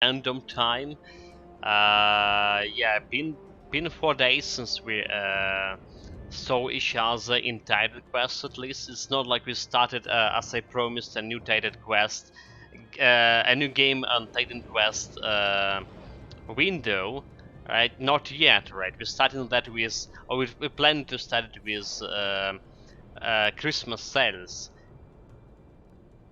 random time. Yeah, been 4 days since we saw each other in title quest. At least it's not like we started, as I promised, a new title quest, a new game on Titan Quest window. Right, not yet. Right, we're starting that with, or we plan to start it with Christmas sales.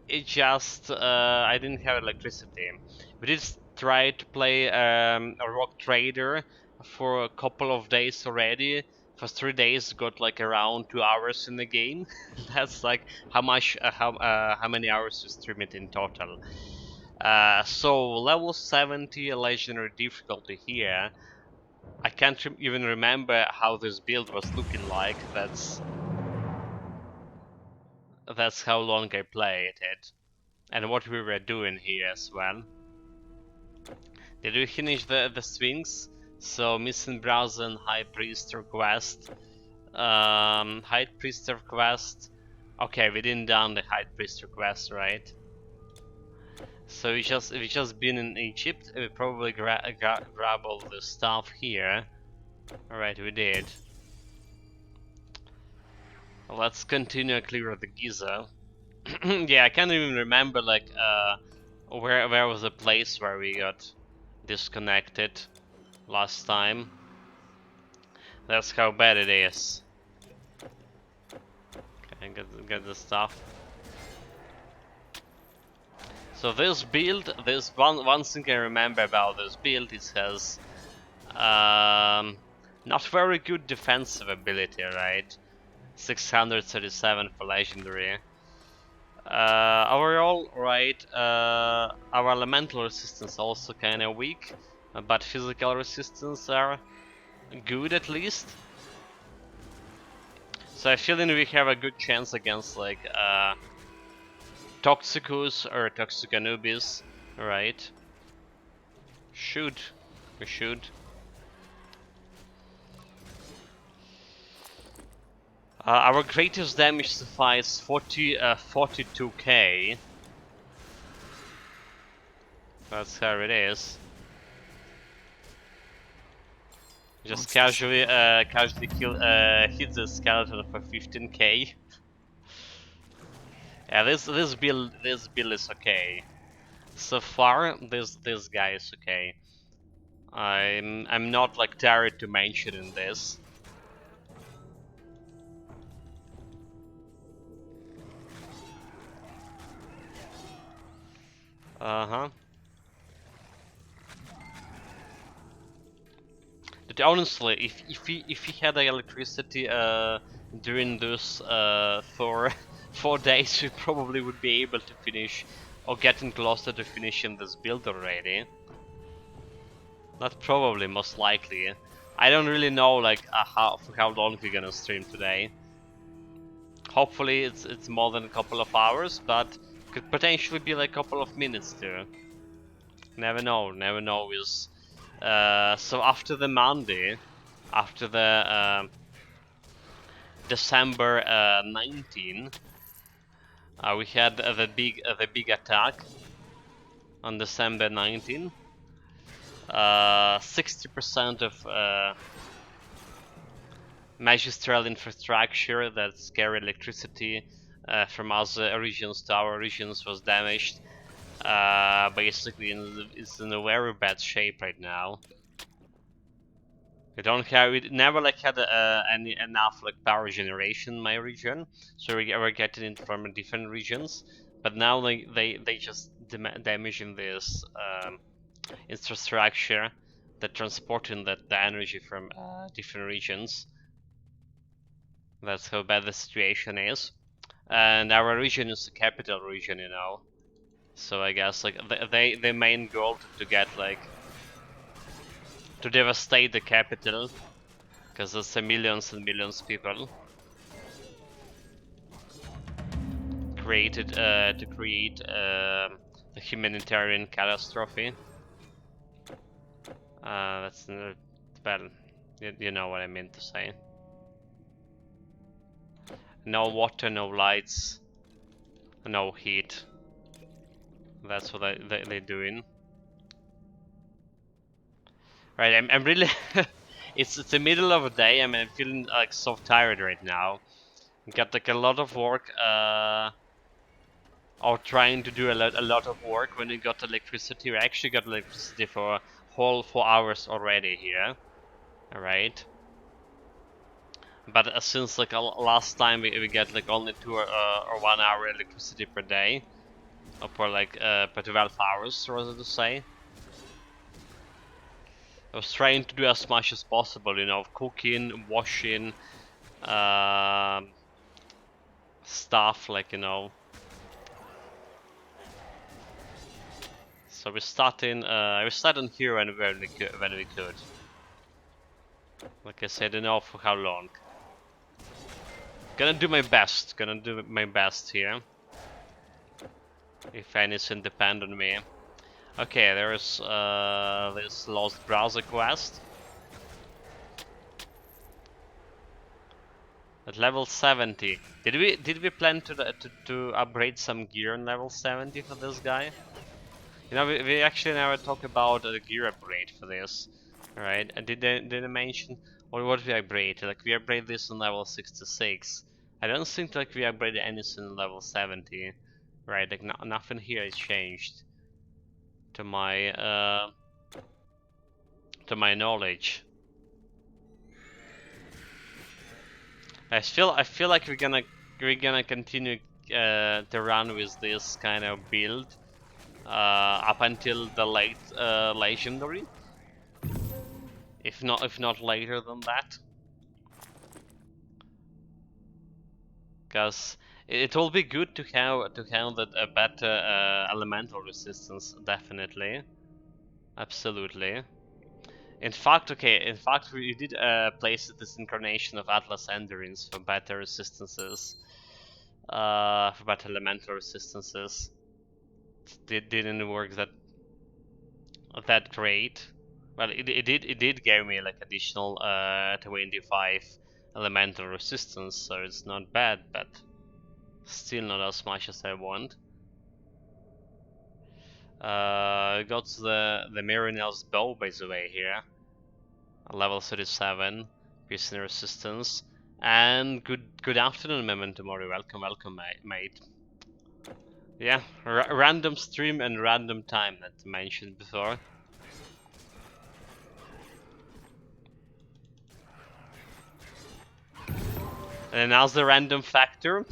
It just I didn't have electricity. We did try to play a rock trader for a couple of days already. For 3 days, got like around 2 hours in the game. That's like how many hours you stream it in total. So level 70 legendary difficulty here. I can't even remember how this build was looking like. That's how long I played it. And what we were doing here as well. Did we finish the swings? So Missing Browser and High Priest request. High Priest request. Okay, we didn't done the High Priest request, right? So we just been in Egypt. We probably grab all the stuff here. Alright, we did. Let's continue clear the Giza. Yeah, I can't even remember like where was the place where we got disconnected last time. That's how bad it is. Okay, get the stuff. So this build, this one thing I remember about this build, it has not very good defensive ability, right? 637 for legendary. Overall, right, our elemental resistance also kinda weak, but physical resistance are good at least. So I feel we have a good chance against like Toxicus or Toxicanubis, right? We should. Our greatest damage suffice 42k. That's how it is. Just casually hit the skeleton for 15k. Yeah, this build is okay. So far, this guy is okay. I'm not like tired to mention this. Uh-huh. But honestly, if he had the electricity during those 4 days, we probably would be able to finish or getting closer to finishing this build already. Not probably, most likely. I don't really know like for how long we're gonna stream today. Hopefully it's more than a couple of hours, but could potentially be like a couple of minutes too. Never know is so after the Monday, after the December 19, we had the big attack on December 19. 60% of magistral infrastructure that's carry electricity from other regions to our regions was damaged. Basically, it's in a very bad shape right now. We never like had enough like power generation in my region, so we were getting it from different regions. But now they just damaging this infrastructure that transporting the energy from different regions. That's how bad the situation is. And our region is the capital region, you know. So I guess like their main goal to get like to devastate the capital, because there's millions and millions of people created to create a humanitarian catastrophe. That's well, you know what I meant to say. No water, no lights, no heat. That's what they're doing. Right, I'm really... it's the middle of the day, I mean, I'm feeling like so tired right now. Got like a lot of work, or trying to do a lot of work when we got electricity. We actually got electricity for a whole 4 hours already here. Alright. But since like last time we get like only 1 hour electricity per day. Or per like, per 12 hours, rather to say. I was trying to do as much as possible, you know, cooking, washing, stuff like, you know. So we're starting here when we could. Like I said, I don't know for how long. Gonna do my best. Gonna do my best here. If anything depend on me. Okay, there's this lost browser quest. At level 70. Did we plan to upgrade some gear on level 70 for this guy? You know, we actually never talk about a gear upgrade for this. Alright, and did I mention what we upgrade? Like we upgrade this on level 66. I don't think like we upgraded anything on level 70. Right, like nothing here is changed. To my knowledge. I feel like we're gonna continue to run with this kind of build up until the late legendary, if not later than that, because it will be good to have a better elemental resistance, definitely, absolutely. In fact, we did place this incarnation of Atlas Enderins for better resistances, for better elemental resistances. It didn't work that great. Well, it did give me like additional 25 elemental resistance, so it's not bad, but still not as much as I want. Got the Mirinel's bow by the way here, level 37, piercing resistance, and good afternoon, Memento Mori. Welcome, mate. Yeah, random stream and random time that I mentioned before. And another random factor,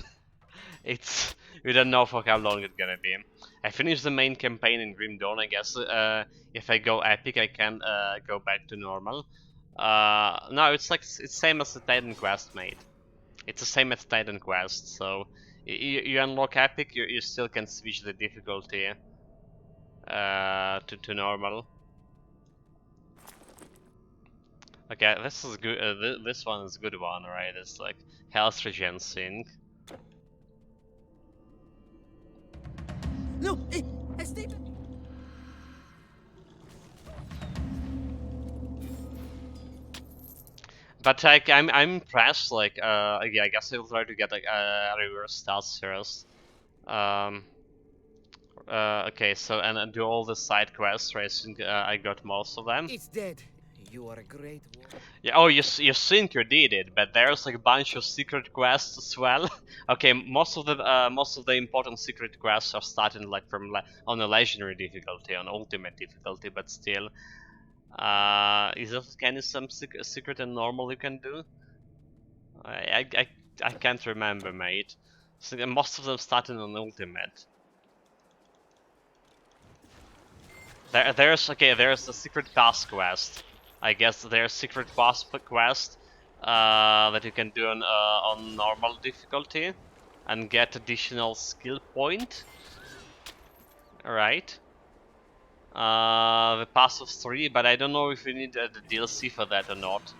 it's we don't know for how long it's gonna be. I finished the main campaign in Grim Dawn. I guess if I go epic, I can go back to normal. No, it's same as the Titan Quest, mate. It's the same as Titan Quest. So you unlock epic, you still can switch the difficulty to normal. Okay, this is good. This one is a good one, right? It's like health regen sync. No, stay. But like I'm impressed. Like yeah, I guess I will try to get like reverse stats first. Okay, so and do all the side quests. Right? I think I got most of them. It's dead. You are a great warrior. Yeah. Oh, you think you did it, but there's like a bunch of secret quests as well. Okay, most of the important secret quests are starting like from on a legendary difficulty, on ultimate difficulty, but still. Is there some secret and normal you can do? I can't remember, mate. So most of them starting on ultimate. There's a secret pass quest. I guess there's secret pass quest that you can do on normal difficulty and get additional skill point. Alright. The pass of 3, but I don't know if you need the DLC for that or not.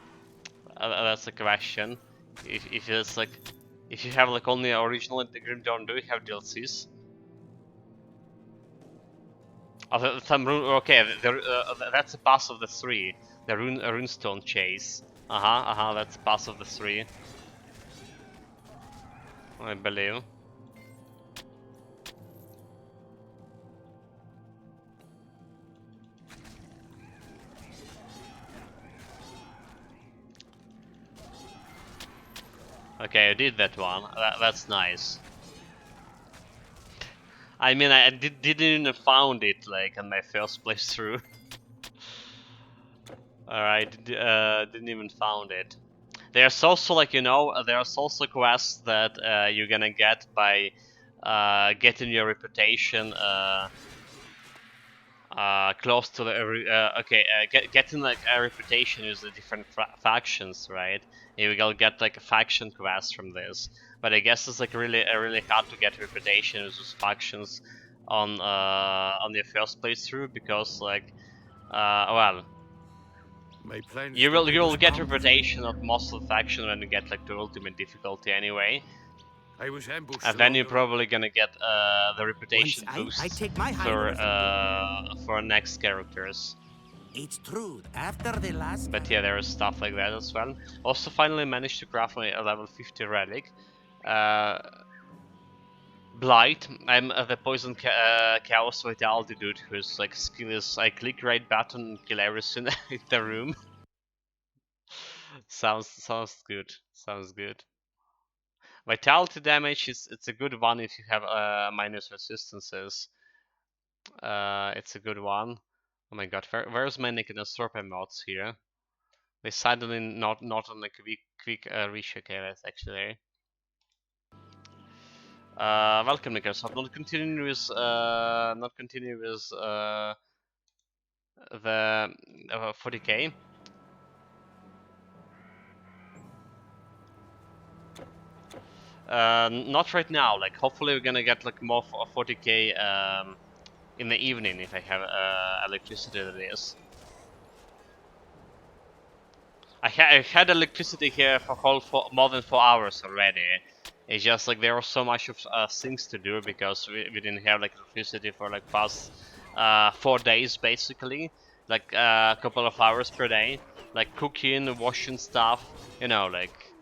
That's a question. If it's like, if you have like only original Grim Dawn, do you have DLCs? Okay, that's a pass of the 3. The runestone chase. That's pass of the 3. I believe. Okay, I did that one. That's nice. I mean, I didn't even found it like on my first playthrough. Alright, didn't even found it. There's also like, you know, there's also quests that you're gonna get by getting your reputation close to the getting like a reputation with the different factions, right? You will get like a faction quest from this, but I guess it's like really hard to get reputation with those factions on your first playthrough because like well, My plans you don't will get correspond with my... reputation of most of the faction when you get like to ultimate difficulty anyway. I was ambushed And then along you're the road. probably gonna get the Once reputation I boost take my hide away from you. for next characters. It's true. After the last But time. yeah, there is stuff like that as well. Also, finally managed to craft a level 50 relic. Uh, Blight. I'm the poison chaos vitality dude whose like skill is I click right button and kill everything in the room. sounds good. Sounds good. Vitality damage is it's a good one if you have minus resistances. It's a good one. Oh my god, where's my Niconosorpa mods here? They suddenly not on the quick reach. Okay, that's actually. Welcome, Microsoft. Not continue with the 40k. Not right now. Like, hopefully we're gonna get like more 40k in the evening if I have electricity. That is. I had electricity here for more than 4 hours already. It's just like there was so much of things to do because we didn't have like electricity for like past 4 days basically, like a couple of hours per day, like cooking, washing stuff, you know, like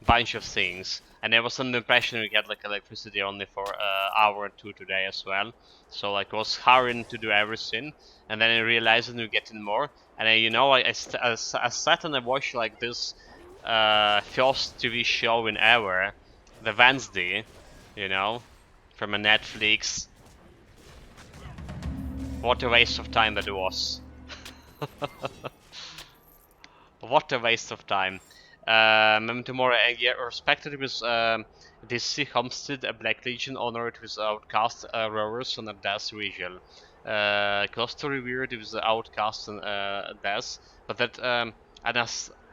bunch of things. And there was some impression we get like electricity only for an hour or two today as well. So like I was hurrying to do everything, and then I realized we're getting more. And you know, I sat and I watched like this first TV show in ever, the Wednesday, you know, from a Netflix. What a waste of time that was. What a waste of time. Tomorrow, yeah, respected with DC Homestead, a Black Legion honored with Outcast Rowers on a Death region. Cluster revered with the Outcast and Death, but that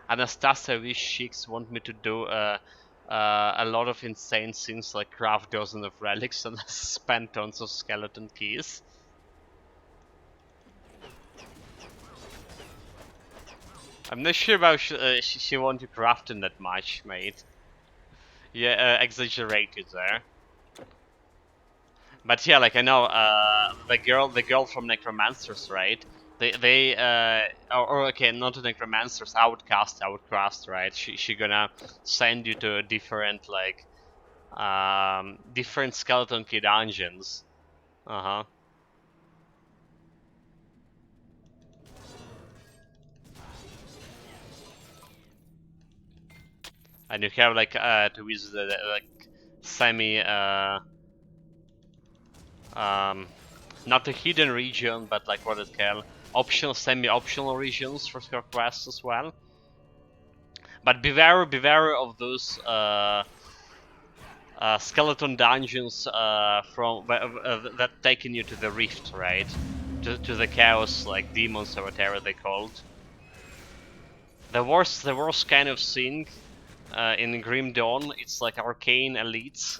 Anastasia wish chicks want me to do a lot of insane things like craft dozens of relics and spend tons of skeleton keys. I'm not sure about she want to craft in that much, mate. Yeah, exaggerated there. But yeah, like I know, the girl from Necromancers, right? Or okay, not the Necromancers, Outcast, right? She gonna send you to different like, different skeleton key dungeons. Uh huh. And you have like to visit the like semi not a hidden region, but like what it called, optional, semi-optional regions for your quests as well. But beware of those skeleton dungeons that taking you to the rift, right? To the chaos, like demons or whatever they called. The worst kind of thing in Grim Dawn, it's like arcane elites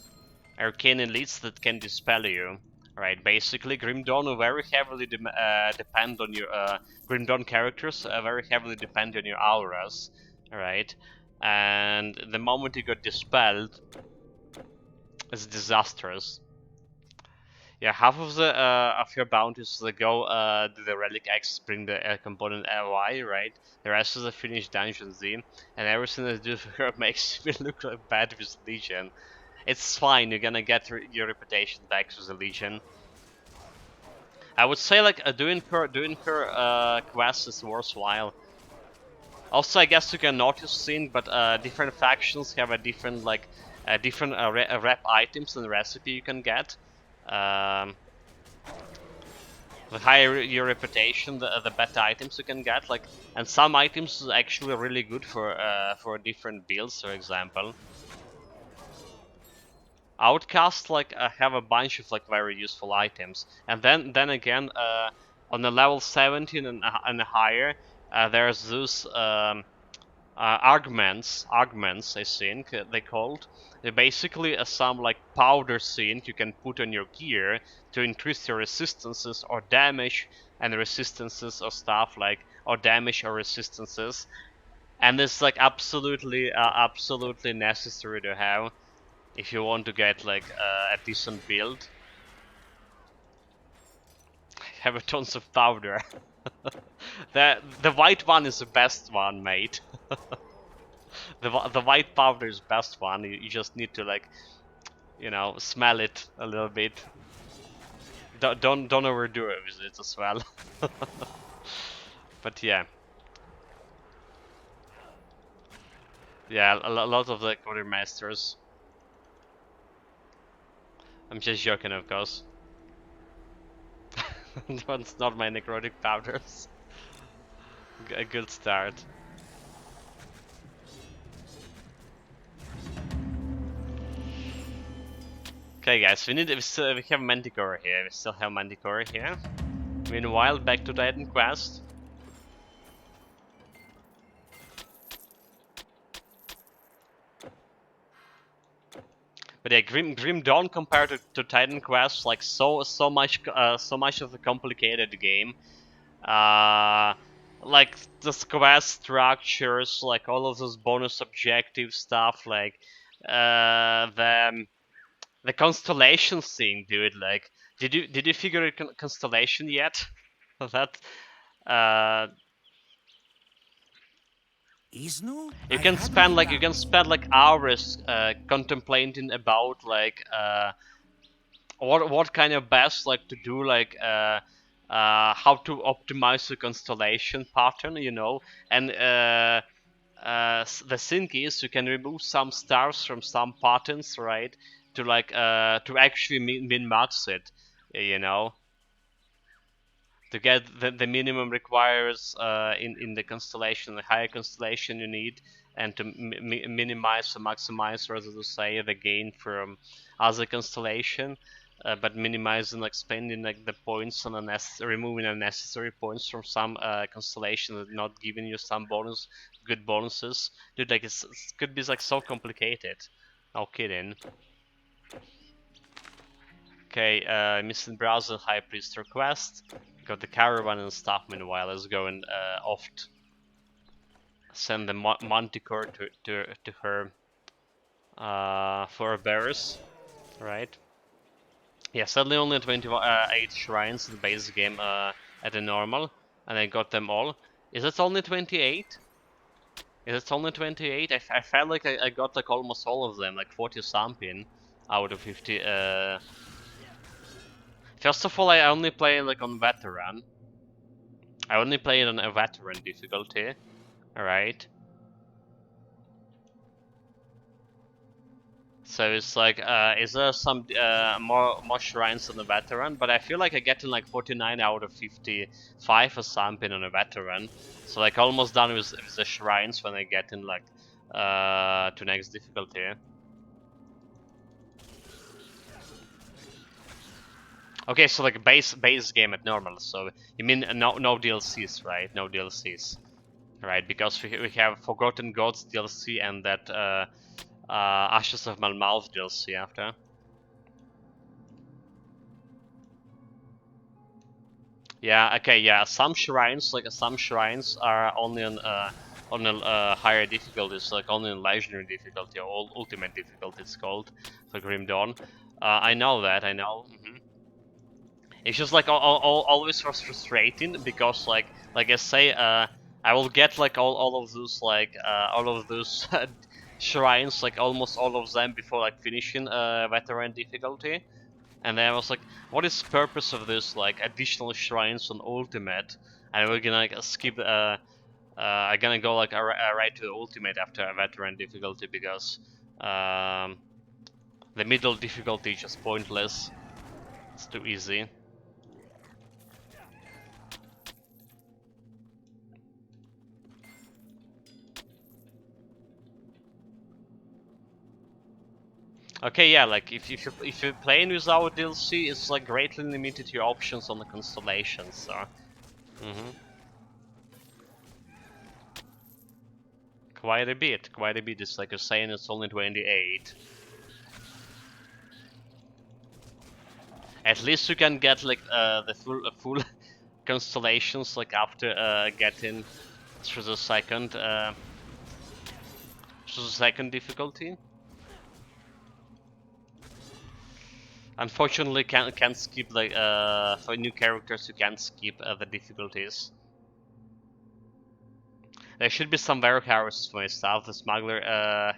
that can dispel you. Right, basically, Grim Dawn will very heavily depend on your Grim Dawn characters. Very heavily depend on your auras, right? And the moment you got dispelled, it's disastrous. Yeah, half of the of your bounties they go to the Relic X, bring the component Y, right? The rest is the finished dungeon Z, and everything that do for her makes me look like bad with Legion. It's fine, you're gonna get your reputation back with the Legion. I would say like doing her quest is worthwhile. Also, I guess you can notice Sin, but different factions have a different different rep items and recipe you can get. Um, the higher your reputation, the better items you can get. Like, and some items is actually really good for different builds. For example, Outcast have a bunch of very useful items, and then again, on the level 17 and higher, there's those augments, I think they called. They're basically some powder zinc you can put on your gear to increase your resistances or damage and resistances or stuff or damage or resistances. And it's absolutely necessary to have if you want to get a decent build. Have a tons of powder. The white one is the best one, mate. The white powder is best one. You just need to smell it a little bit. Don't overdo it with it as well. But yeah, a lot of the quartermasters. I'm just joking, of course. That's not my necrotic powders. A good start. Okay, guys, we have Manticore here. We still have Manticore here. Meanwhile, back to Titan Quest. But yeah, Grim Dawn compared to Titan Quest, so much of a complicated game. Like the quest structures, all of those bonus objective stuff, the constellation thing, dude. Did you figure out constellation yet? That Isnu? you I can had spend my you can doubts. spend hours contemplating about what kind of best to do how to optimize the constellation pattern, and the thing is you can remove some stars from some patterns, right, to actually min max it, you know to get the minimum requires in the constellation, the higher constellation you need, and to minimize or maximize, rather to say, the gain from other constellation, but minimizing spending the points on removing unnecessary points from some constellation that not giving you some good bonuses. Dude, it could be so complicated. No kidding. Okay, Missing Browser High Priest request. Got the caravan and stuff. Meanwhile, let's go and send the Manticore to her for bears, right? Yeah, sadly only 28 shrines in the base game at the normal, and I got them all. Is it only 28? Is it only 28? I felt like I got almost all of them, 40 something out of 50. First of all, I only play on veteran. I only play it on a veteran difficulty. Alright. So it's is there some more shrines on the veteran? But I feel like I get in 49 out of 55 or something on a veteran. So almost done with the shrines when I get in to next difficulty. Okay, so base game at normal. So you mean no DLCs, right? No DLCs, right? Because we have Forgotten Gods DLC and that Ashes of Malmouth DLC after. Yeah, okay, yeah. Some shrines, are only on a higher difficulties, only on legendary difficulty or ultimate difficulty. It's called for Grim Dawn. I know that. I know. It's just always frustrating because I say I will get all of those shrines, almost all of them before finishing veteran difficulty. And then I was like, what is the purpose of this additional shrines on ultimate? And we're gonna skip I'm gonna go like right to the ultimate after a veteran difficulty because the middle difficulty is just pointless. It's too easy. Okay, yeah, like if you're playing without DLC, it's like greatly limited your options on the constellations. So, quite a bit, quite a bit. It's like you're saying it's only 28. At least you can get like the full constellations like after getting through the second difficulty. Unfortunately, can't skip like for new characters you can't skip the difficulties. There should be some warehouse for my stuff. The smuggler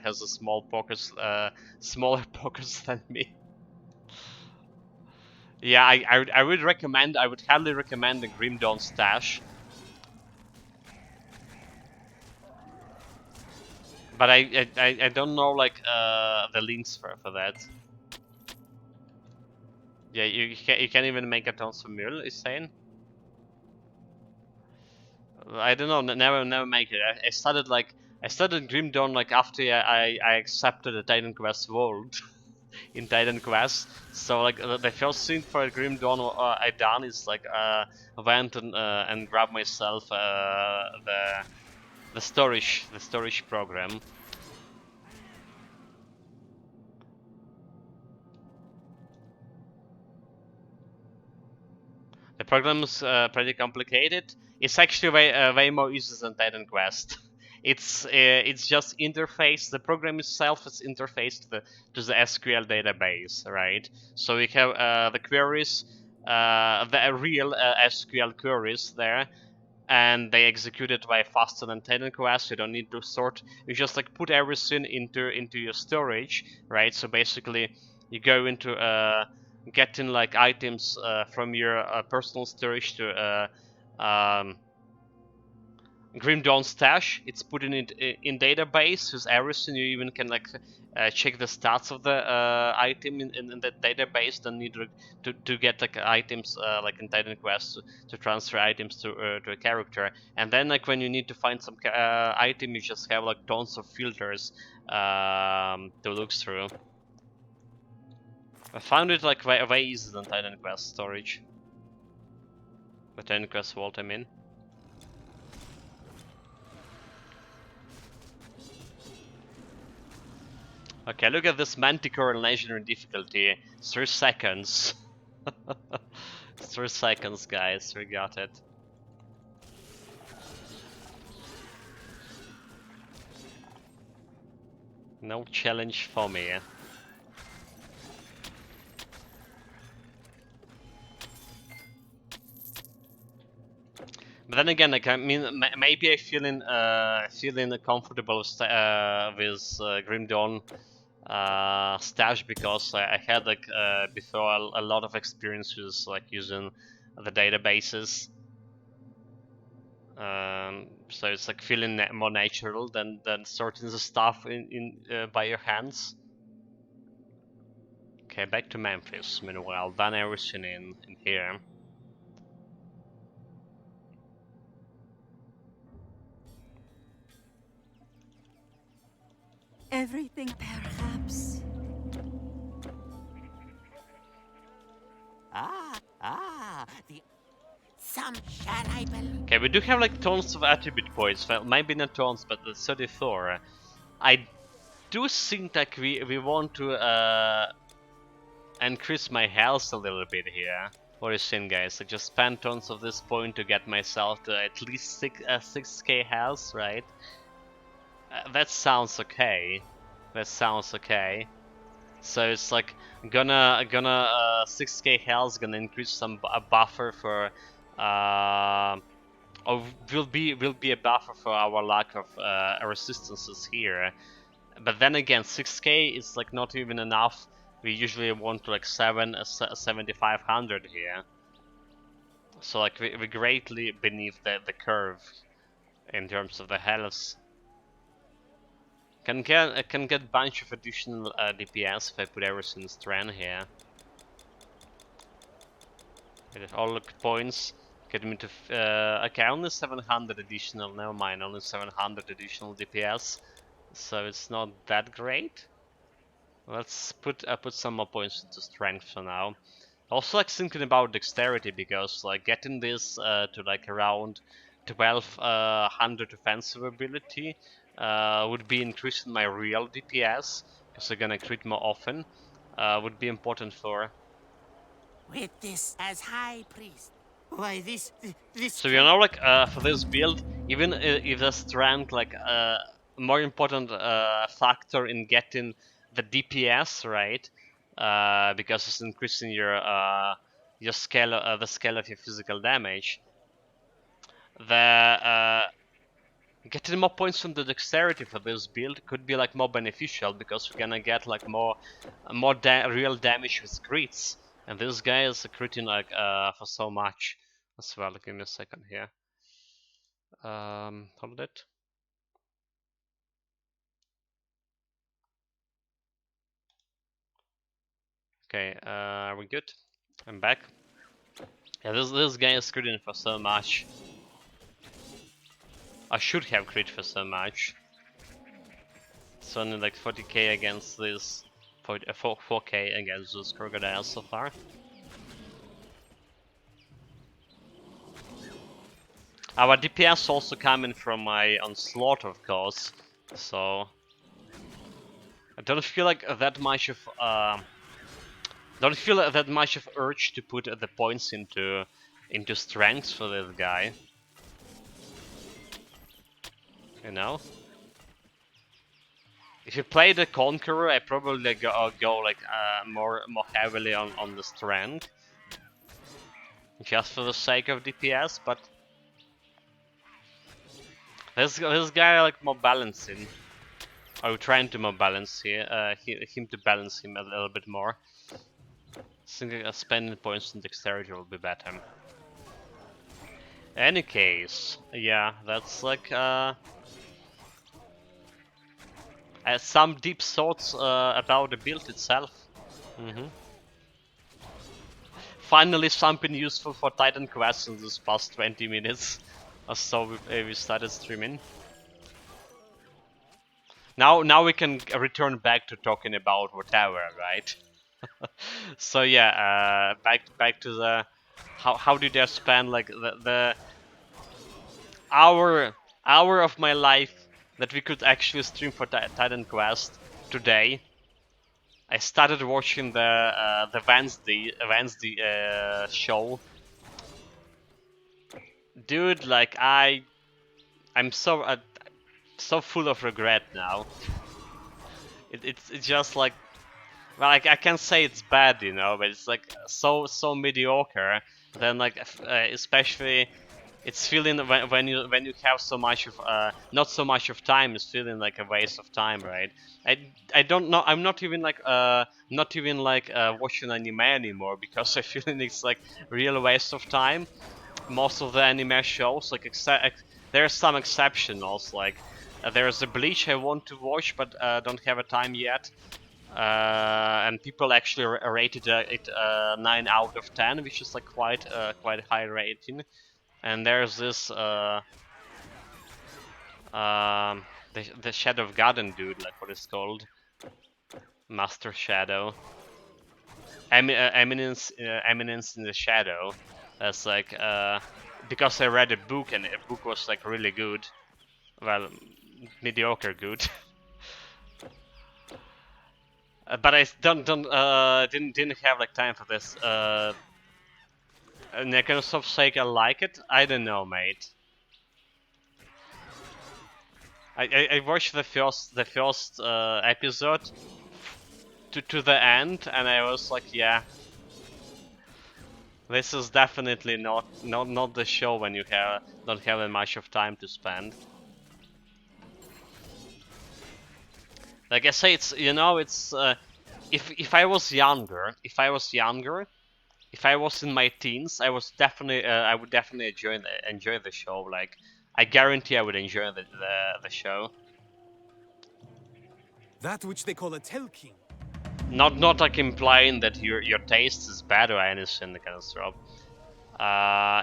has a small pockets, smaller pockets than me. Yeah, I would recommend. I would highly recommend the Grim Dawn stash. But I don't know like the links for that. Yeah, you can't even make a tons of mule. Is saying. I don't know. Never make it. I started Grim Dawn like after I accepted the Titan Quest World in Titan Quest. So like the first thing for Grim Dawn I done is like I went and grabbed myself the storage program. The program's pretty complicated. It's actually way more easy than Titan Quest. It's just interface. The program itself is interfaced to the SQL database, right? So we have the queries, the real SQL queries there, and they execute it way faster than Titan Quest. You don't need to sort. You just like put everything into your storage, right? So basically, you go into getting like items from your personal storage to Grim Dawn stash. It's put in database with everything. You even can like check the stats of the item in the database. Don't need to get like items like in Titan Quest to transfer items to a character. And then like when you need to find some item, you just have like tons of filters to look through. I found it like way easier than Titan Quest storage. The Titan Quest Vault, I mean. Okay, look at this Manticore in legendary difficulty. 3 seconds. 3 seconds, guys. We got it. No challenge for me. But then again, like I mean, maybe I feeling comfortable with Grim Dawn stash because I had like before a lot of experience with like using the databases. So it's like feeling more natural than sorting the stuff in by your hands. Okay, back to Memphis. Meanwhile, done everything in here. Everything, perhaps. Some shall I believe? Okay, we do have like tons of attribute points. Well, maybe not tons, but 34. I do think that we want to increase my health a little bit here. What do you think, guys? I just spend tons of this point to get myself to at least 6k health, right? That sounds okay. That sounds okay. So it's like gonna 6k health, gonna increase some a buffer for or will be a buffer for our lack of resistances here. But then again, 6k is like not even enough. We usually want like 7500 here. So like we greatly beneath the curve in terms of the health. Can get bunch of additional DPS if I put everything in strand here. Get all the points. Get me to okay, only 700 additional. Never mind, only 700 additional DPS. So it's not that great. Let's put some more points into strength for now. Also, like thinking about dexterity, because like getting this to like around 1200 offensive ability would be increasing my real DPS, because they're gonna crit more often. Would be important for. With this as high priest. Why, this So you know, like for this build, even if the strength like more important factor in getting the DPS right, because it's increasing your scale, the scale of your physical damage. The getting more points from the dexterity for this build could be like more beneficial, because we're gonna get like more real damage with crits, and this guy is critting like for so much as well. Give me a second here. Hold it. Okay, are we good? I'm back. Yeah, this guy is critting for so much. I should have crit for so much. It's only like 40k against this, 4k against this crocodile so far. Our DPS also coming from my onslaught, of course, so I don't feel like that much of urge to put the points into strength for this guy. You know, if you play the Conqueror, I probably go like more heavily on the strength, just for the sake of DPS. But this guy like more balancing. Are we trying to more balance here? Him to balance him a little bit more. I think spending points in dexterity will be better. Any case, yeah, that's like some deep thoughts about the build itself. Finally, something useful for Titan quests in this past 20 minutes or so we started streaming. Now we can return back to talking about whatever, right? So yeah, back to the how did I spend like the hour of my life that we could actually stream for Titan Quest today. I started watching the Wednesday show. Dude, like I'm so full of regret now. It's just like, well, like I can't say it's bad, you know, but it's like so mediocre. Then like especially it's feeling when you have so much of not so much of time, it's feeling like a waste of time, right? I don't know. I'm not even like watching anime anymore, because I feel it's like real waste of time. Most of the anime shows, like there are some exceptionals, like there's a Bleach I want to watch but don't have a time yet. And people actually rated it 9 out of 10, which is like quite high rating. And there's this the Shadow of Garden dude, like what it's called, Master Shadow, Eminence in the Shadow. That's like because I read a book, and the book was like really good, well, mediocre good. But I didn't have like time for this. And I can sort of say I like it. I don't know, mate. I watched the first episode to the end, and I was like, yeah, this is definitely not the show when you don't have that much of time to spend. Like I say, it's, you know, it's if I was younger, if I was in my teens, I would definitely enjoy the show. Like I guarantee I would enjoy the show. That which they call a telking. Not like implying that your taste is bad or anything kind of stuff.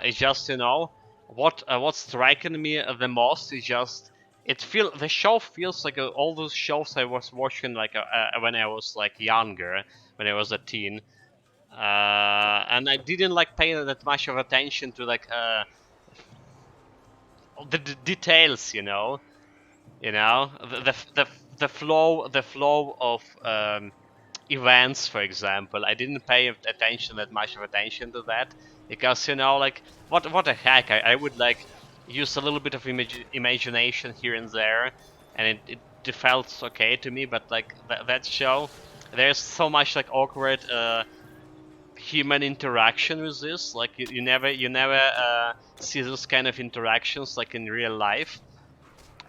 It's just, you know, what's striking me the most is just the show feels like all those shows I was watching like when I was like younger, when I was a teen, and I didn't like pay that much of attention to like the details, you know the flow of events, for example. I didn't pay attention that much of attention to that because, you know, like what the heck, I would like use a little bit of imagination here and there, and it felt okay to me. But like that show, there's so much like awkward human interaction with this. Like you never see those kind of interactions like in real life,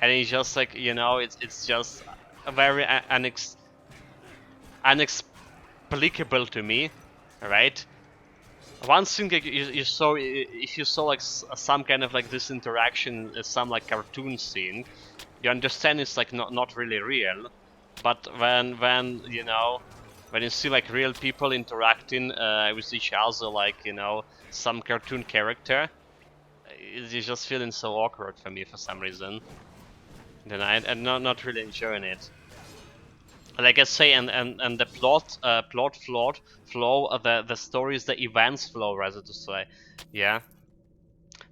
and it's just like, you know, it's just a very inexplicable to me, right? One thing like you saw, if you saw like some kind of like this interaction, some like cartoon scene, you understand it's like not really real. But when you know, when you see like real people interacting with each other, like, you know, some cartoon character, it's just feeling so awkward for me for some reason. Then I'm not really enjoying it. Like I say, and the flow, the stories, the events flow, rather to say, yeah.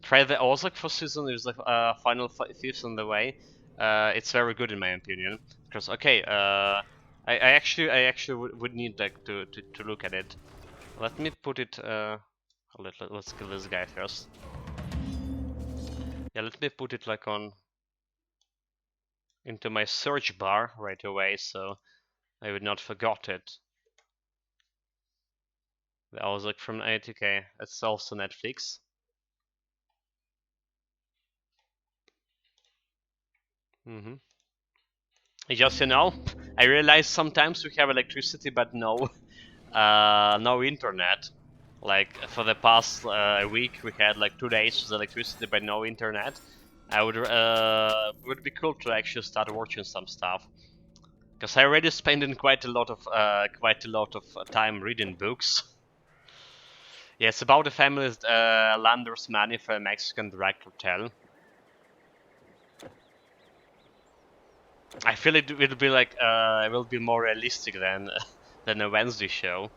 Try the Ozark for season. There's like final fifth on the way. It's very good in my opinion. Because okay, I actually would need like to look at it. Let me put it. Let's kill this guy first. Yeah, let me put it like on into my search bar right away, so I would not forget it. The Ozark from 80k. It's also Netflix. Mm-hmm. Just, you know, I realize sometimes we have electricity but no no internet. Like for the past week we had like 2 days with electricity but no internet. I would be cool to actually start watching some stuff, because I already spending quite a lot of time reading books. Yeah, it's about the family's landers money for a Mexican drug cartel. I feel it will be like it will be more realistic than than a Wednesday show.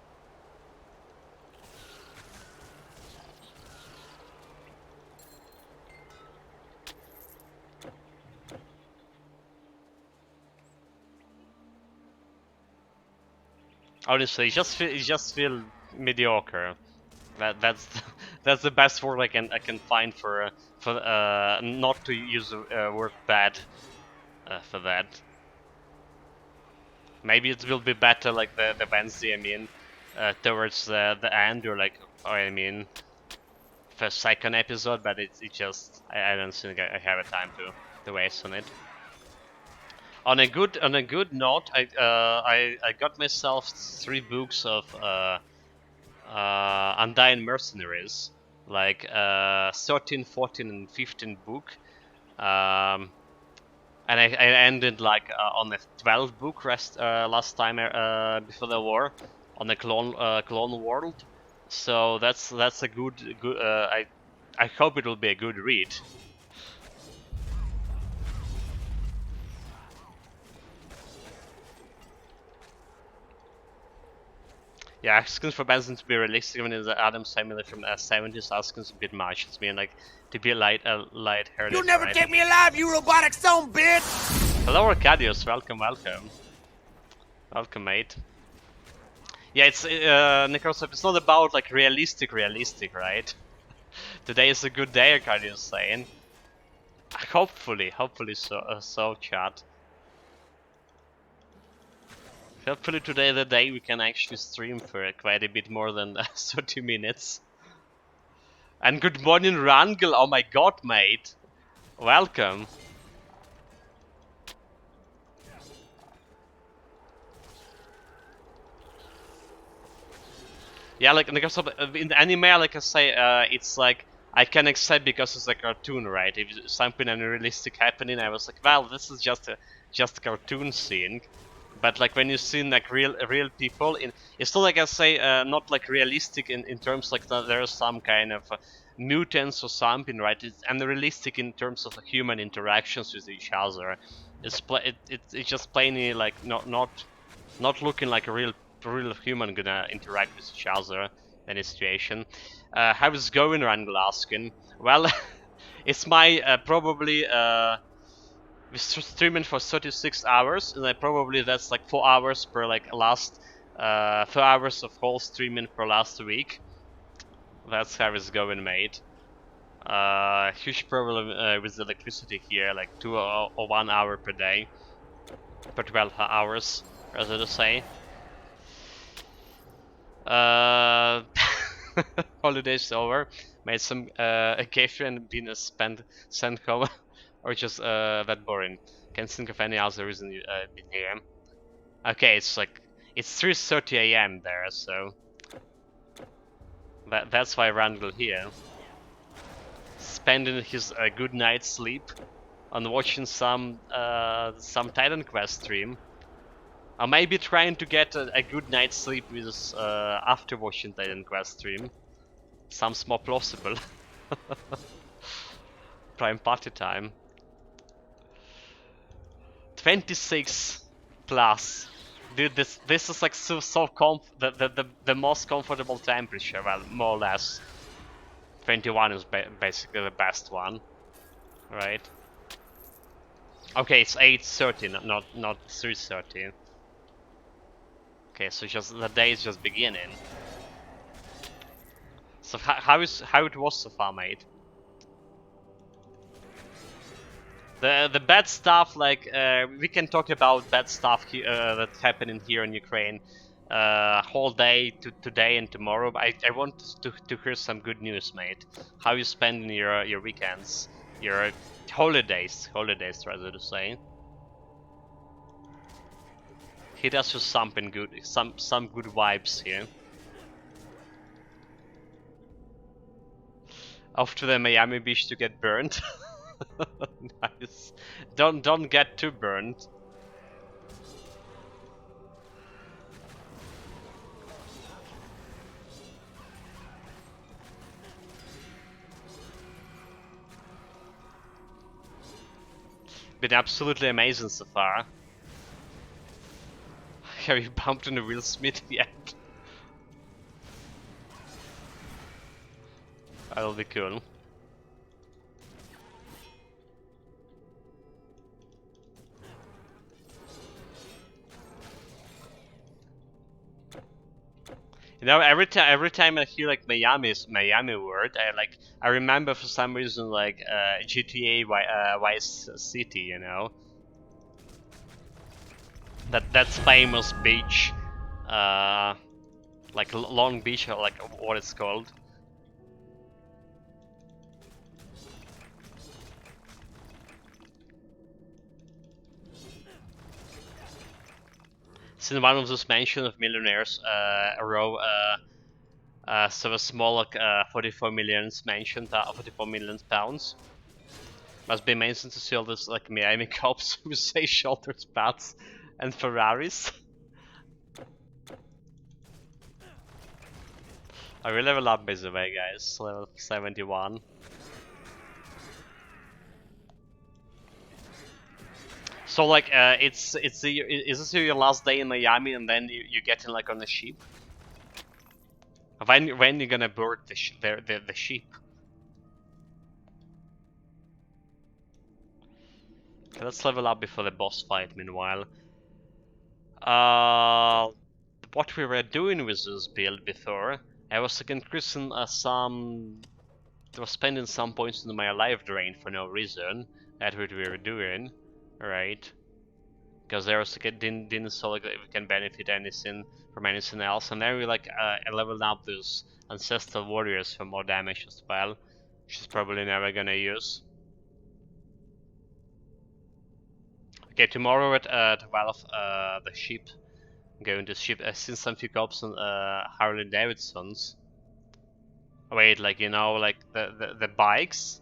Honestly, it just feel mediocre. That's that's the best word I can find for not to use the word bad for that. Maybe it will be better like the Wednesday. I mean, towards the end, or like, or I mean, for second episode. But it just I don't think I have a time to waste on it. On a good note, I got myself 3 books of Undying Mercenaries, like 13, 14, and 15 book. Um, and I ended like on the 12th book last time before the war, on the Clone World. So that's a good. I hope it will be a good read. Yeah, asking for Benson to be realistic when it's Adam Sandler from the 70s, asking a bit much. It's mean like to be light-hearted. You'll never right? take me alive, you robotic son bitch! Hello, Arcadius. Welcome. Welcome, mate. Yeah, it's Necrosop. It's not about like realistic, right? Today is a good day, Arcadius saying. Hopefully so, chat. Hopefully today the day we can actually stream for quite a bit more than 30 minutes. And good morning, Rangel. Oh my god, mate. Welcome. Yeah, like in the anime, like I say, it's like I can accept because it's a cartoon, right? If it's something unrealistic happening, I was like, well, this is just a cartoon scene. But like when you see like real people, it's not like I say not like realistic in terms like there are some kind of mutants or something, right? It's unrealistic in terms of human interactions with each other. It's just plainly like not looking like a real human gonna interact with each other in a situation. How is it going, Randall asking? Well, it's my probably we're streaming for 36 hours, and I probably that's like 4 hours per like last 4 hours of whole streaming per last week. That's how it's going, mate. Huge problem with the electricity here, like 1 hour per day, per 12 hours, rather to say. Uh, holidays over. Made some occasion and been sent home, or just that boring. Can't think of any other reason you been here. Okay, it's 3:30 a.m. there, so that's why Randall here, spending his good night's sleep on watching some Titan Quest stream. Or maybe trying to get a good night's sleep with after watching Titan Quest stream. Sounds more plausible. Prime party time. 26 plus. Dude, this is like so the most comfortable temperature. Well, more or less. 21 is basically the best one, right? Okay, it's 8:30, not 3:30. Okay, so just the day is just beginning. So how it was so far, mate? The bad stuff, like we can talk about bad stuff that's happening here in Ukraine, whole day today and tomorrow. But I want to hear some good news, mate. How you spending your weekends, your holidays rather to say. Hit us with something good, some good vibes here. Off to the Miami beach to get burned. Nice. Don't get too burned. Been absolutely amazing so far. Have you bumped into Will Smith yet? That'll be cool. You know, every time I hear like Miami word, I remember for some reason like GTA Vice City, you know. That's famous beach, like Long Beach, or like what it's called. Since one of those mansion of millionaires, a row, so a small like 44 million mansion, 44 million pounds. Must be amazing to see all this like Miami cops with say sheltered pads and Ferraris. I will level up by the way, guys. Level 71. So like, is this your last day in Miami, and then you get in like on the ship? When you gonna board the ship? Okay, let's level up before the boss fight. Meanwhile, what we were doing with this build before, I was like increasing I was spending some points in my life drain for no reason. That's what we were doing, right? Because there was like it didn't so like we can benefit anything from anything else, and then we like leveled up those ancestral warriors for more damage as well, which is probably never gonna use. Okay, tomorrow at 12, the ship. I'm going to ship. I've seen some few cops on Harley Davidsons. Wait, like, you know, like the bikes?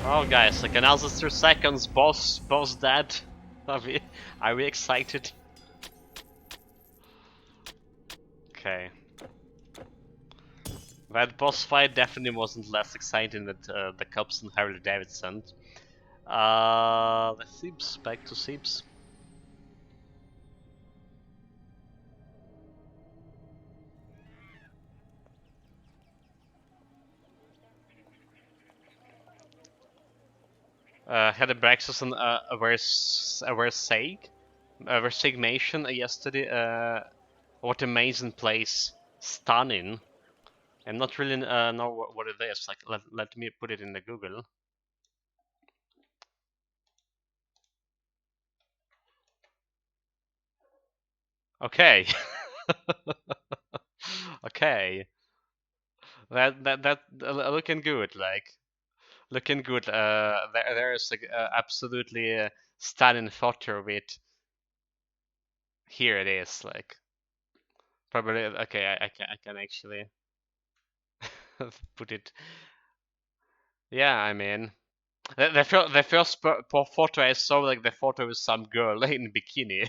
Oh guys, like another 3 seconds, boss dead. Are we excited? Okay. That boss fight definitely wasn't less exciting than the Cubs and Harley Davidson. The Thebes, back to Thebes. Had a breakfast on a Versailles yesterday. What amazing place, stunning. I'm not really know what it is. Like, let me put it in the Google. Okay. Okay. That looking good. Like, looking good. There's like absolutely stunning photo of it. Here it is. Like, probably okay. I can actually put it. Yeah, I mean, the first photo I saw, like the photo with some girl in bikini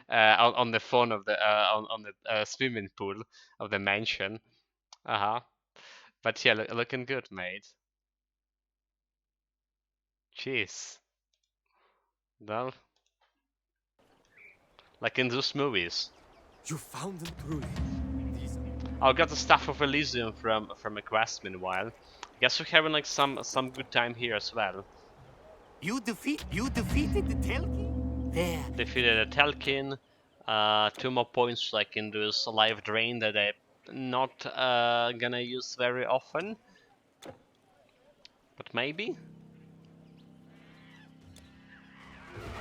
on the phone of the on the swimming pool of the mansion. Uh-huh. But yeah, looking good, mate. Jeez. Well, like in those movies. You found them truly. These I got the Staff of Elysium from a quest meanwhile. Guess we're having like some good time here as well. You defeated the Telki? There. Defeated a Telkin. 2 more points like in this life drain that I'm not gonna use very often. But maybe?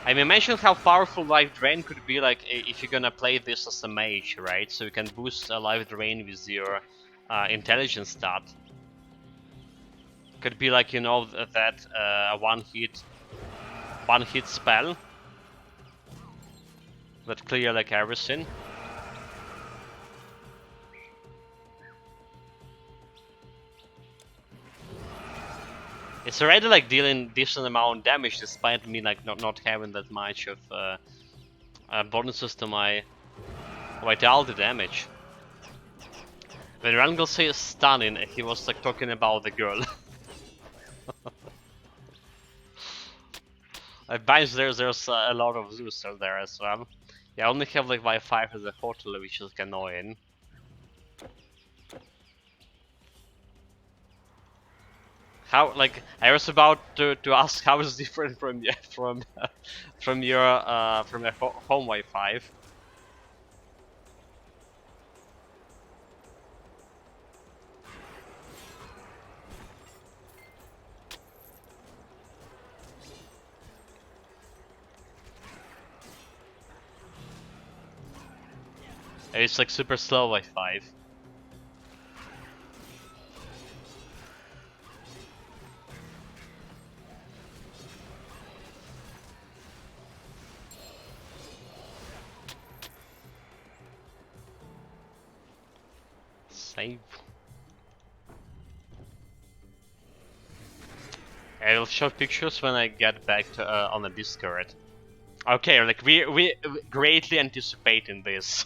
I mean, mention how powerful life drain could be like if you're gonna play this as a mage, right? So you can boost a life drain with your intelligence stat. Could be like, you know, that one hit spell that clear like everything. It's already like dealing decent amount of damage despite me like not having that much of bonuses to my vitality damage. When Rangel says stunning, he was like talking about the girl. I bet there's a lot of Zeus there as well. Yeah, I only have like Y5 as a portal, which is annoying. How, like, I was about to ask how it's different from from your home Wi-Fi. It's like super slow Wi-Fi. Save. I will show pictures when I get back to on the Discord. Okay, like we greatly anticipating this.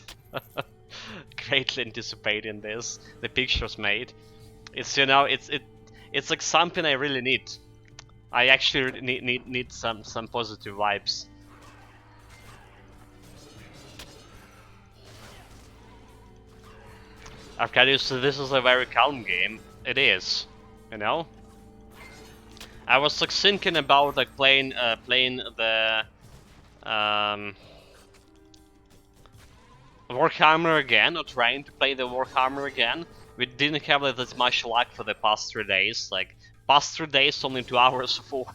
Greatly anticipating this. The pictures made. It's, you know, it's like something I really need. I actually need some positive vibes. Arcadius, this is a very calm game. It is, you know. I was like thinking about like playing the Warhammer again, or trying to play the Warhammer again. We didn't have like, that much luck for the past 3 days. Like past 3 days, only 2 hours for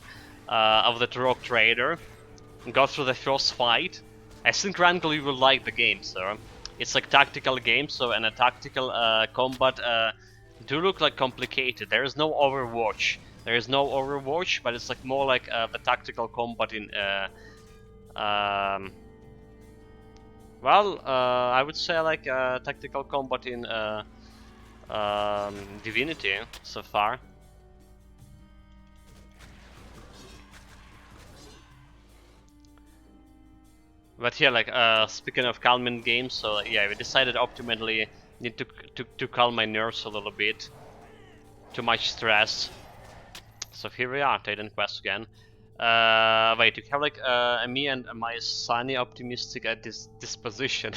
of the Rock Trader. Got through the first fight. I think Rangel, you will like the game, sir. It's like tactical game, so and a tactical combat do look like complicated. There is no Overwatch. There is no Overwatch, but it's like more like the tactical combat in well, I would say like tactical combat in Divinity so far. But yeah, like speaking of calming games, so yeah, we decided optimally need to calm my nerves a little bit. Too much stress. So here we are, Titan Quest again. Wait, you have like me and my sunny optimistic at this disposition.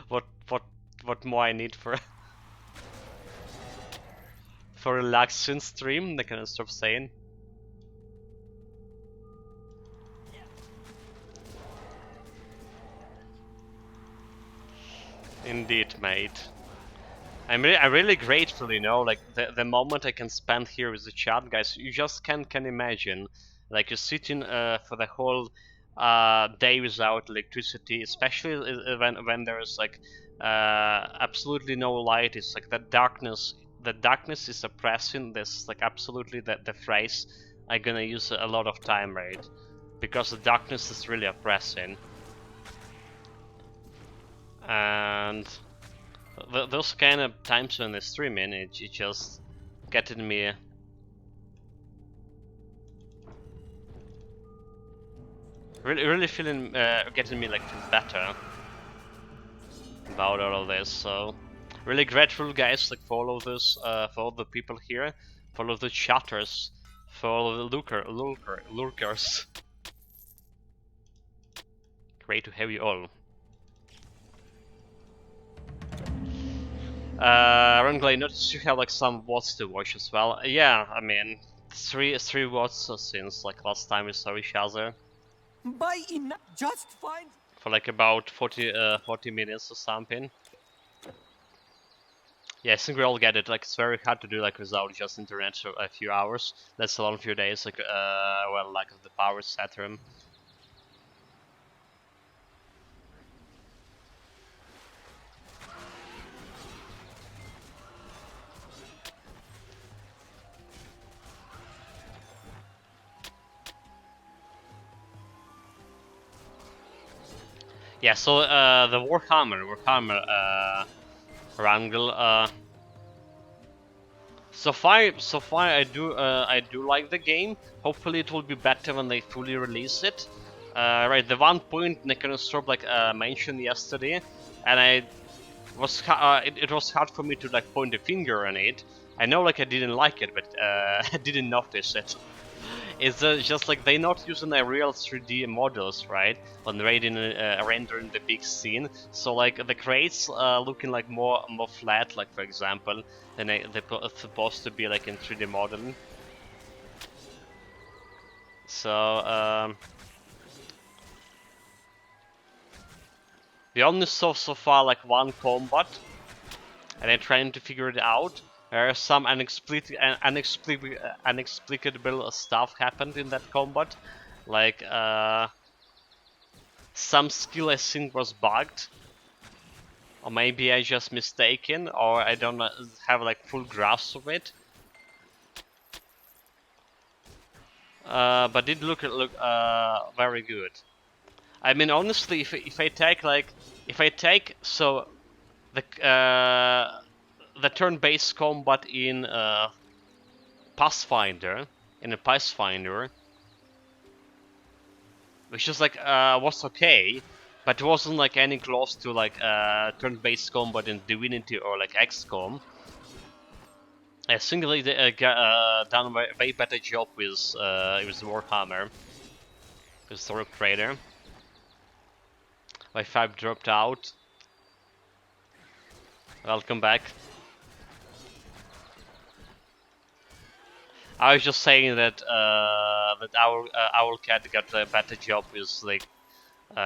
what more I need for for relaxing stream? They can stop saying. Indeed, mate. I'm really grateful, you know, like the moment I can spend here with the chat, guys. You just can imagine, like you're sitting for the whole day without electricity, especially when there's like absolutely no light. It's like that darkness. The darkness is oppressing. This like absolutely the phrase I'm gonna use a lot of time, right? Because the darkness is really oppressing, and those kind of times when they're streaming, it just getting me really feeling getting me like feel better about all of this. So really grateful, guys, like for all of this, for all the people here, for all of the chatters, for all of the lurkers. Great to have you all. Rangley, notice you have like some watts to watch as well. Yeah, I mean, three watts since like last time we saw each other. By in just fine. For like about 40 minutes or something. Yeah, I think we all get it. Like it's very hard to do like without just internet for a few hours. That's a long few days. Like well, like the power etc. Yeah, so the Warhammer Wrangle. So far I do like the game. Hopefully it will be better when they fully release it. Right, the one point Necrostrop like mentioned yesterday, and it was hard for me to like point a finger on it. I know like I didn't like it, but I didn't notice it. It's just like they're not using the real 3D models, right? When rendering the big scene. So like the crates looking like more flat, like for example, than they're supposed to be like in 3D modeling. So we only saw so far like one combat, and I'm trying to figure it out. There are some inexplicable stuff happened in that combat, like some skill I think was bugged, or maybe I just mistaken, or I don't have like full grasp of it. But it look very good. I mean, honestly, if I take so the turn-based combat in Pathfinder, which is like was okay, but it wasn't like any close to like turn-based combat in Divinity or like XCOM. I think they done a way better job with Warhammer, with the Rogue Trader. My 5 dropped out. Welcome back. I was just saying that that our Owlcat got a better job with like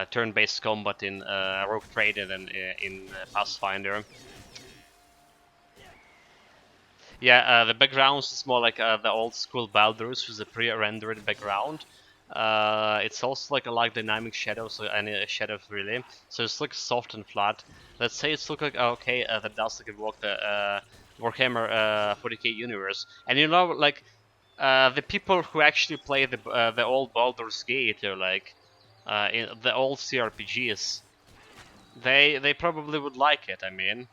turn-based combat in Rogue Trader than in Pathfinder. Yeah, the backgrounds is more like the old school Baldur's with a pre-rendered background. It's also like dynamic shadows, so any shadows really. So it's like soft and flat. Let's say it's look like okay, that does like evoke Warhammer 40k universe. And you know, like the people who actually play the old Baldur's Gate or like in the old CRPGs, they probably would like it. I mean.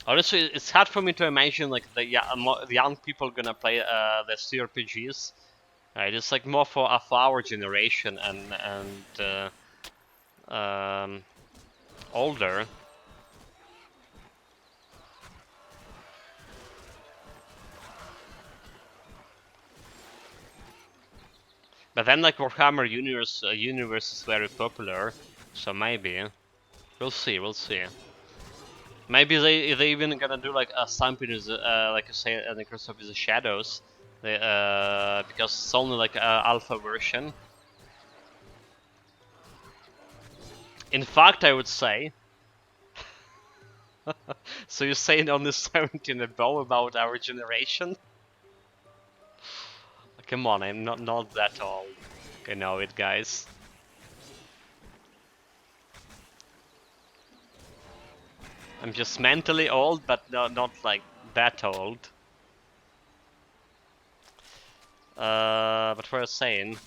Honestly, it's hard for me to imagine like the young people gonna play the CRPGs. Right, it's like more for our generation and older. But then like Warhammer universe is very popular, so maybe we'll see. We'll see. Maybe they even gonna do like something as like I say, Necros of the Shadows, because it's only like alpha version. In fact, I would say. So you're saying only 17 above about our generation? Come on, I'm not that old. I know it, guys. I'm just mentally old, but not like that old. But what I was saying,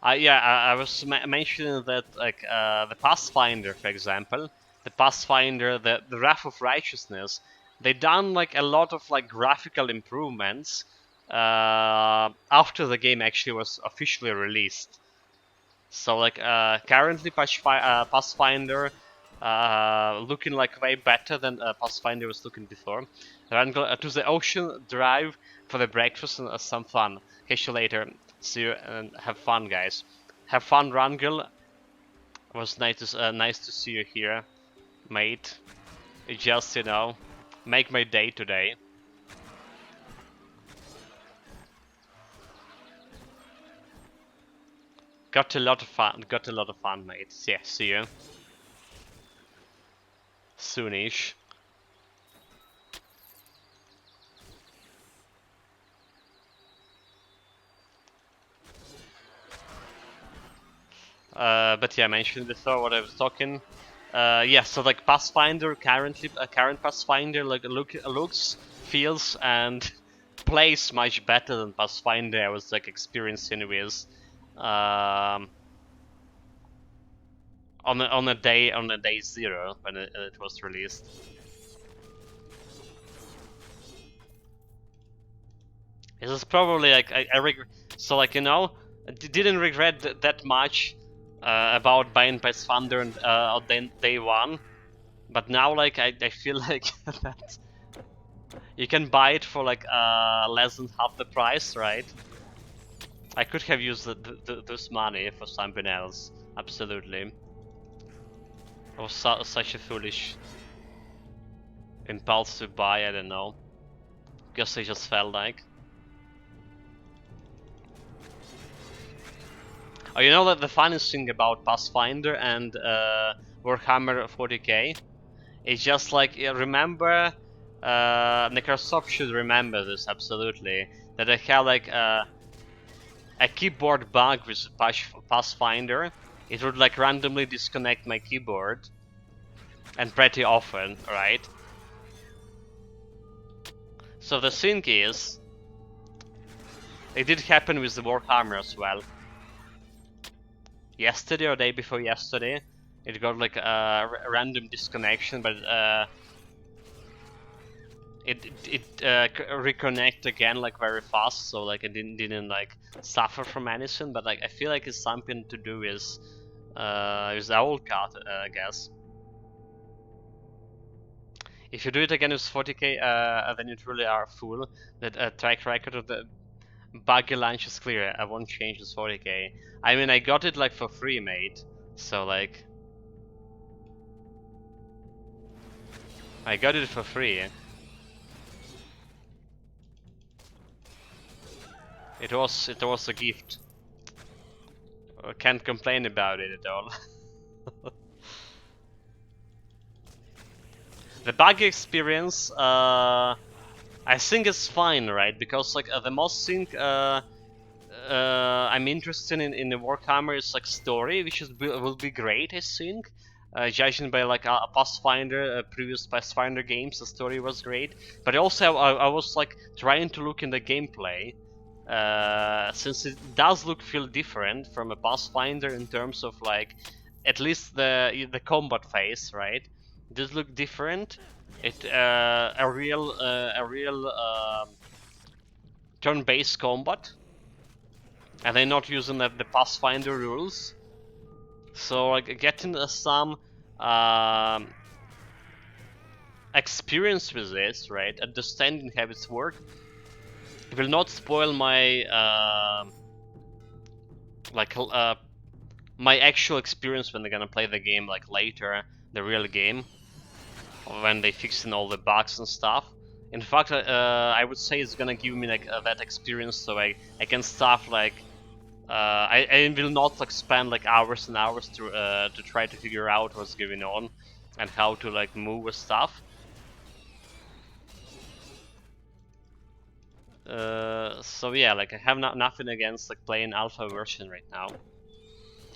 I was mentioning that like the Pathfinder, for example, the Pathfinder, the Wrath of Righteousness, they done like a lot of like graphical improvements after the game actually was officially released. So like currently Pathfinder looking like way better than Pathfinder was looking before. Wrangle to the ocean, drive for the breakfast and some fun. Catch you later. See you and have fun, guys. Have fun, Wrangle. It was nice to see you here, mate. It just, you know, make my day today. Got a lot of fun, mate. Yeah, see you. Soonish. But yeah, I mentioned before what I was talking. Yeah, so like Pathfinder current Pathfinder like looks, feels, and plays much better than Pathfinder I was like experiencing with on a day 0 when it was released. This is probably like so like, you know, I didn't regret that much about buying Pathfinder on day 1, but now like I feel like that you can buy it for like less than half the price, right? I could have used this money for something else, absolutely. It was such a foolish impulsive buy, I don't know. Guess I just felt like. Oh, you know that the funniest thing about Pathfinder and Warhammer 40k is just like, remember, Necrosoft should remember this absolutely, that I had like a keyboard bug with Pathfinder. It would like randomly disconnect my keyboard, and pretty often, right? So the thing is, it did happen with the Warhammer as well. Yesterday or day before yesterday, it got like a random disconnection, but it reconnect again like very fast, so like it didn't like suffer from anything. But like I feel like it's something to do with the old card, I guess. If you do it again with 40k, then you truly are a fool. That track record of the buggy launch is clear. I won't change this 40k. I mean, I got it like for free, mate. So like, I got it for free. It was a gift. I can't complain about it at all. The bug experience, I think it's fine, right? Because like the most thing I'm interested in the Warhammer's like story, which will be great, I think. Judging by like a Pathfinder, previous Pathfinder games, the story was great. But also I was like trying to look in the gameplay, since it does feel different from a Pathfinder in terms of like at least the combat phase, right? It does look different. It a real turn-based combat, and they're not using the Pathfinder rules. So like getting some um, experience with this, right? Understanding how it's work. It will not spoil my my actual experience when they're gonna play the game like later, the real game, when they fixing all the bugs and stuff. In fact, I would say it's gonna give me like that experience, so I can stuff like I will not like spend like hours and hours to try to figure out what's going on and how to like move with stuff. So yeah, like I have nothing against like playing alpha version right now,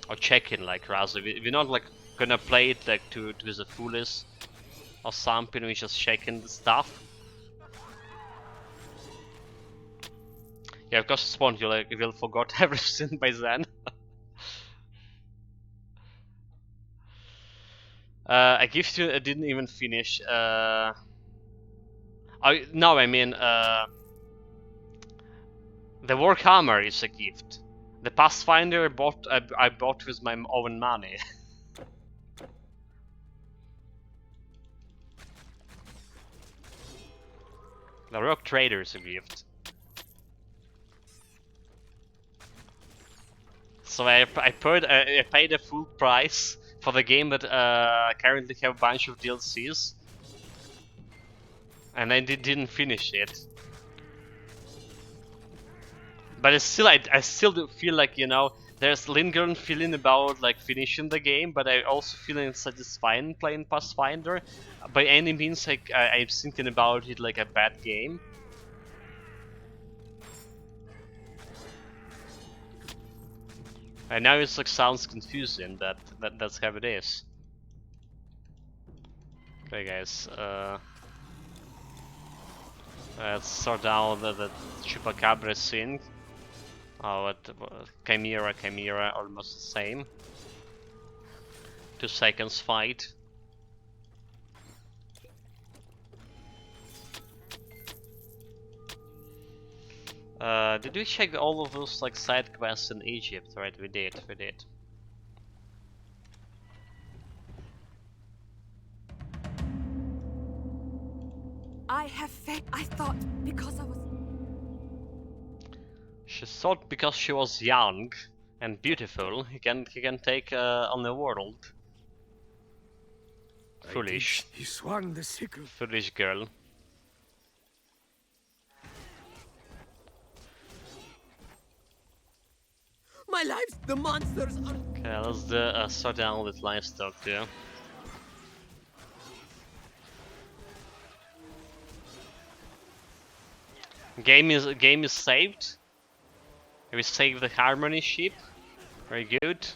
or checking like rather. We're not like gonna play it like to the fullest or something. We're just checking the stuff. Yeah, because spawn you like will forgot everything by then. I gift you. I didn't even finish. No, I mean the Warhammer is a gift. The Pathfinder I bought with my own money. The Rock Trader is a gift. So I paid a full price for the game that currently have a bunch of DLCs, and I didn't finish it. But I still do feel like, you know, there's lingering feeling about like finishing the game, but I also feeling satisfying playing Pathfinder. By any means, like I'm thinking about it like a bad game. And now it's like sounds confusing, but that's how it is. Okay, guys. Let's sort out the Chupacabra thing. Oh, Chimera, almost the same. 2 seconds fight. Did we check all of those like side quests in Egypt? Right, we did. I have faith. I thought because I was. She thought because she was young and beautiful, he can take on the world. Foolish. He swung the sickle. Foolish girl. My lives, the monsters are. Okay, let's sort down with livestock too. Game is saved. We saved the Harmony ship. Very good.